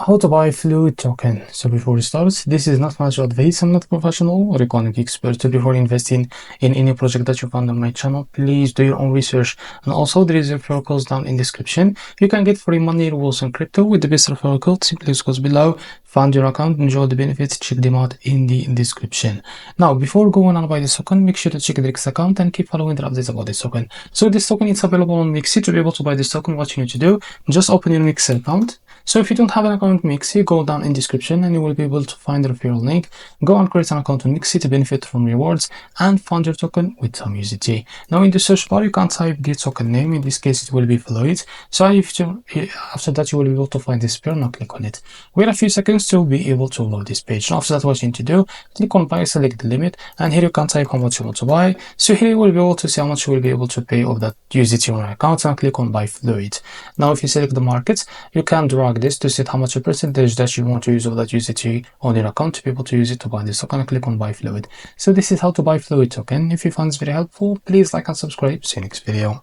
How to buy fluid token. So before we start, this is not financial advice. I'm not a professional or economic expert. So before investing in any project that you found on my channel, please do your own research. And also there is a referral code down in description. You can get free money rewards on crypto with the best referral code. Simply use goes below, find your account, enjoy the benefits, check them out in the description. Now before going on by this token, make sure to check the X account and keep following the updates about this token. So this token is available on MEXC. To be able to buy this token, what you need to do, just open your MEXC account. So if you don't have an account on MEXC, go down in description and you will be able to find the referral link. Go and create an account on MEXC to benefit from rewards and fund your token with some USDT. Now in the search bar, you can type the token name. In this case, it will be Fluid. So after that, you will be able to find this pair. Now click on it. Wait a few seconds to be able to load this page. Now after that, what you need to do, click on buy, select the limit, and here you can type how much you want to buy. So here you will be able to see how much you will be able to pay of that USDT on your account, and click on buy Fluid. Now if you select the markets, you can drag this to set how much a percentage that you want to use of that USDT on your account to be able to use it to buy this token. Click on buy Fluid. So this is how to buy Fluid token. If you found this very helpful, please like and subscribe. See you next video.